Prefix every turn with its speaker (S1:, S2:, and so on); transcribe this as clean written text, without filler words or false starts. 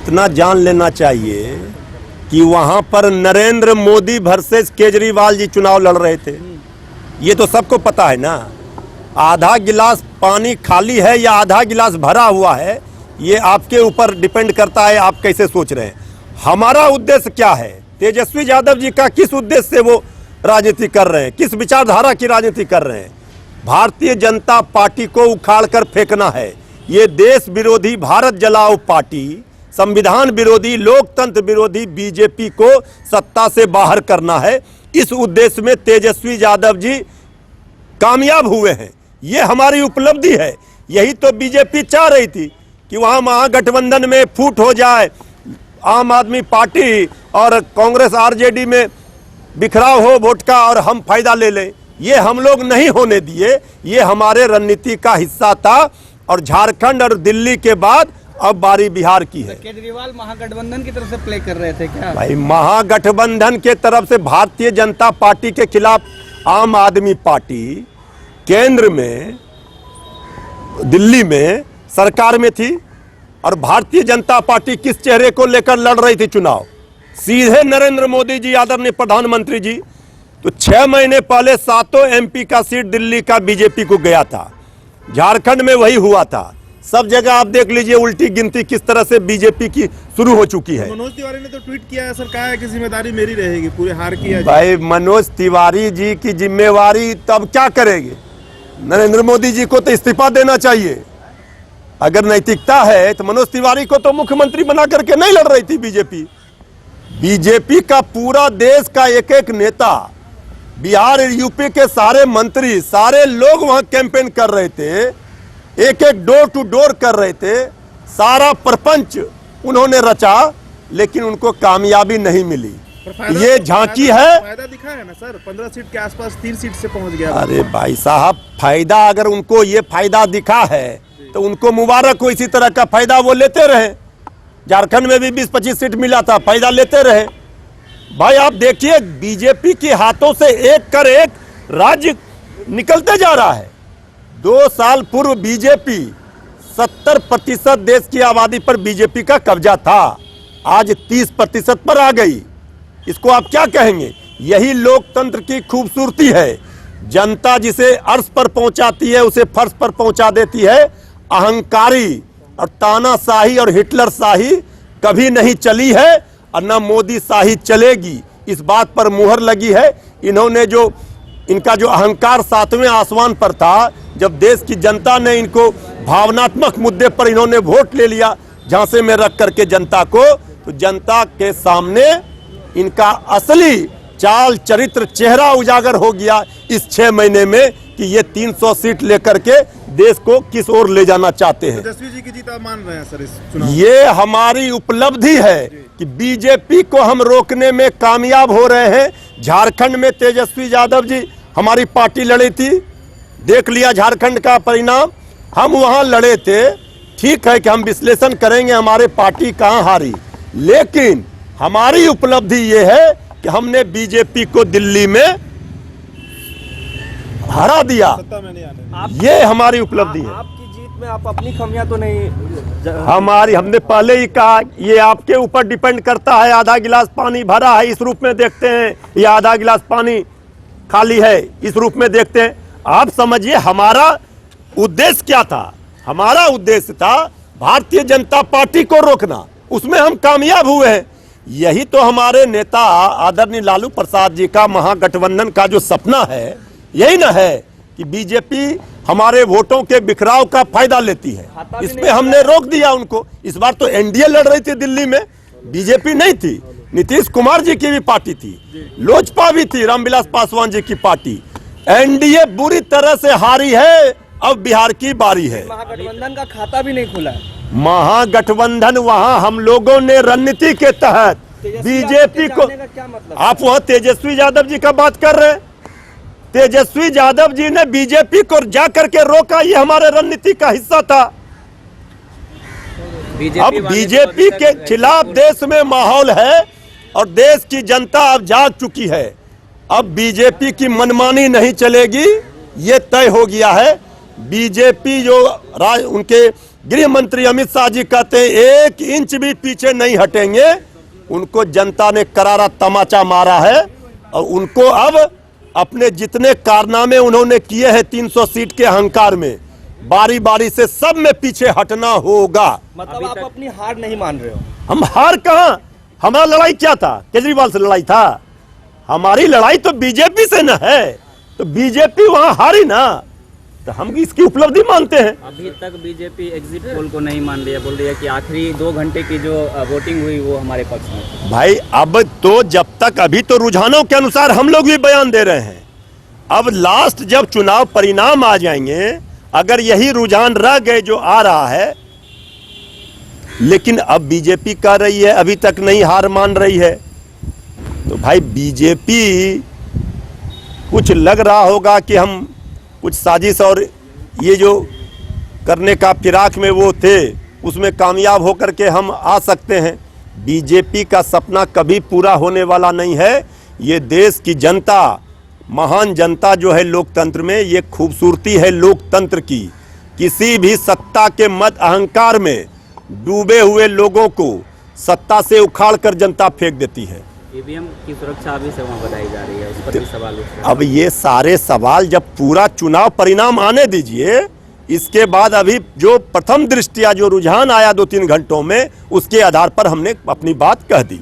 S1: इतना जान लेना चाहिए कि वहां पर नरेंद्र मोदी वर्सेस केजरीवाल जी चुनाव लड़ रहे थे। ये तो सबको पता है ना। आधा गिलास पानी खाली है या आधा गिलास भरा हुआ है, ये आपके ऊपर डिपेंड करता है आप कैसे सोच रहे हैं। हमारा उद्देश्य क्या है, तेजस्वी यादव जी का किस उद्देश्य से वो राजनीति कर रहे हैं, किस विचारधारा की राजनीति कर रहे हैं। भारतीय जनता पार्टी को उखाड़ कर फेंकना है। ये देश विरोधी, भारत जलाओ पार्टी, संविधान विरोधी, लोकतंत्र विरोधी बीजेपी को सत्ता से बाहर करना है। इस उद्देश्य में तेजस्वी यादव जी कामयाब हुए हैं। ये हमारी उपलब्धि है। यही तो बीजेपी चाह रही थी कि वहां महागठबंधन में फूट हो जाए, आम आदमी पार्टी और कांग्रेस आरजेडी में बिखराव हो वोट का और हम फायदा ले लें। ये हम लोग नहीं होने दिए। ये हमारे रणनीति का हिस्सा था। और झारखंड और दिल्ली के बाद अब बारी बिहार की है।
S2: केजरीवाल महागठबंधन की तरफ से प्ले कर रहे थे क्या?
S1: भाई, महागठबंधन के तरफ से भारतीय जनता पार्टी के खिलाफ आम आदमी पार्टी केंद्र में, दिल्ली में सरकार में थी। और भारतीय जनता पार्टी किस चेहरे को लेकर लड़ रही थी चुनाव? सीधे नरेंद्र मोदी जी, आदरणीय प्रधानमंत्री जी। तो 6 महीने पहले 7 एमपी का सीट दिल्ली का बीजेपी को गया था। झारखंड में वही हुआ था। सब जगह आप देख लीजिए उल्टी गिनती किस तरह से बीजेपी की शुरू हो चुकी है।
S3: मनोज तिवारी ने तो ट्वीट किया है, सर कहा है कि जिम्मेदारी मेरी रहेगी, पूरे हार की।
S1: भाई, मनोज तिवारी जी की जिम्मेवारी तब क्या करेंगे? नरेंद्र मोदी जी को तो इस्तीफा देना चाहिए। अगर नैतिकता है तो मनोज तिवारी को तो मुख्यमंत्री बना करके नहीं लड़ रही थी बीजेपी। बीजेपी का पूरा देश का एक एक नेता, बिहार यूपी के सारे मंत्री, सारे लोग वहां कैंपेन कर रहे थे, एक एक डोर टू डोर कर रहे थे। सारा प्रपंच उन्होंने रचा, लेकिन उनको कामयाबी नहीं मिली। ये झांकी है।
S3: फायदा दिखा है ना सर, 15 सीट के आसपास 3 सीट से पहुंच गया।
S1: अरे भाई साहब, फायदा अगर उनको ये फायदा दिखा है तो उनको मुबारक हो। इसी तरह का फायदा वो लेते रहे। झारखंड में भी 20-25 सीट मिला था, फायदा लेते रहे। भाई आप देखिए, बीजेपी के हाथों से एक कर एक राज्य निकलते जा रहा है। 2 साल पूर्व बीजेपी 70% देश की आबादी पर बीजेपी का कब्जा था, आज 30% पर आ गई। इसको आप क्या कहेंगे? यही लोकतंत्र की खूबसूरती है। जनता जिसे अर्श पर पहुंचाती है उसे फर्श पर पहुंचा देती है। अहंकारी और तानाशाही और हिटलर शाही कभी नहीं चली है और न मोदी शाही चलेगी। इस बात पर मुहर लगी है। इन्होंने जो इनका जो अहंकार 7वें आसमान पर था, जब देश की जनता ने इनको भावनात्मक मुद्दे पर इन्होंने वोट ले लिया झांसे में रख करके जनता को, तो जनता के सामने इनका असली चाल चरित्र चेहरा उजागर हो गया इस 6 महीने में कि ये 300 सीट लेकर के देश को किस ओर ले जाना चाहते हैं।
S3: तेजस्वी जी की जीत आप मान रहे हैं सर इस चुनाव?
S1: ये हमारी उपलब्धि है कि बीजेपी को हम रोकने में कामयाब हो रहे हैं। झारखंड में तेजस्वी यादव जी हमारी पार्टी लड़ी थी, देख लिया झारखंड का परिणाम। हम वहां लड़े थे। ठीक है कि हम विश्लेषण करेंगे हमारे पार्टी कहां हारी, लेकिन हमारी उपलब्धि ये है कि हमने बीजेपी को दिल्ली में हरा दिया। ये हमारी उपलब्धि है।
S2: आपकी जीत में आप अपनी खामियां तो नहीं?
S1: हमारी, हमने पहले ही कहा, ये आपके ऊपर डिपेंड करता है। आधा गिलास पानी भरा है इस रूप में देखते हैं या आधा गिलास पानी खाली है इस रूप में देखते हैं। आप समझिए हमारा उद्देश्य क्या था। हमारा उद्देश्य था भारतीय जनता पार्टी को रोकना। उसमें हम कामयाब हुए हैं। यही तो हमारे नेता आदरणीय लालू प्रसाद जी का महागठबंधन का जो सपना है, यही ना है कि बीजेपी हमारे वोटों के बिखराव का फायदा लेती है। इस पे हमने रोक दिया उनको। इस बार तो एनडीए लड़ रही थी दिल्ली में, बीजेपी नहीं थी। नीतीश कुमार जी की भी पार्टी थी, लोजपा भी थी, रामविलास पासवान जी की पार्टी। एनडीए बुरी तरह से हारी है। अब बिहार की बारी है।
S2: महागठबंधन का खाता भी नहीं खुला है।
S1: महागठबंधन वहां हम लोगों ने रणनीति के तहत बीजेपी को,
S2: क्या मतलब?
S1: आप वहां तेजस्वी यादव जी का बात कर रहे हैं। तेजस्वी यादव जी ने बीजेपी को जाकर के रोका, ये हमारे रणनीति का हिस्सा था। अब बीजेपी के खिलाफ देश में माहौल है और देश की जनता अब जाग चुकी है। अब बीजेपी की मनमानी नहीं चलेगी, ये तय हो गया है। बीजेपी जो उनके गृह मंत्री अमित शाह जी कहते हैं 1 इंच भी पीछे नहीं हटेंगे। उनको जनता ने करारा तमाचा मारा है और उनको अब अपने जितने कारनामे उन्होंने किए हैं 300 सीट के अहंकार में, बारी बारी से सब में पीछे हटना होगा।
S2: मतलब आप अपनी हार नहीं मान रहे हो?
S1: हम हार कहां, हमारा लड़ाई क्या था? केजरीवाल से लड़ाई था? हमारी लड़ाई तो बीजेपी से न है, तो बीजेपी वहां हारी ना, तो हम इसकी उपलब्धि मानते हैं।
S4: अभी तक बीजेपी एग्जिट पोल को नहीं मान लिया, बोल रही है कि आखिरी 2 घंटे की जो वोटिंग हुई वो हमारे पक्ष में।
S1: भाई अब तो जब तक, अभी तो रुझानों के अनुसार हम लोग भी बयान दे रहे हैं। अब लास्ट जब चुनाव परिणाम आ जाएंगे, अगर यही रुझान रह गए जो आ रहा है, लेकिन अब बीजेपी कह रही है अभी तक नहीं हार मान रही है, तो भाई बीजेपी कुछ लग रहा होगा कि हम कुछ साजिश और ये जो करने का फिराक में वो थे, उसमें कामयाब होकर के हम आ सकते हैं। बीजेपी का सपना कभी पूरा होने वाला नहीं है। ये देश की जनता, महान जनता जो है लोकतंत्र में, ये खूबसूरती है लोकतंत्र की। किसी भी सत्ता के मत अहंकार में डूबे हुए लोगों को सत्ता से उखाड़ कर जनता फेंक देती है।
S4: ईवीएम की सुरक्षा अभी से वहाँ बताई जा रही है, उस पर भी सवाल उठ रहा है।
S1: अब ये सारे सवाल जब पूरा चुनाव परिणाम आने दीजिए, इसके बाद अभी जो प्रथम दृष्टिया जो रुझान आया 2-3 घंटों में, उसके आधार पर हमने अपनी बात कह दी।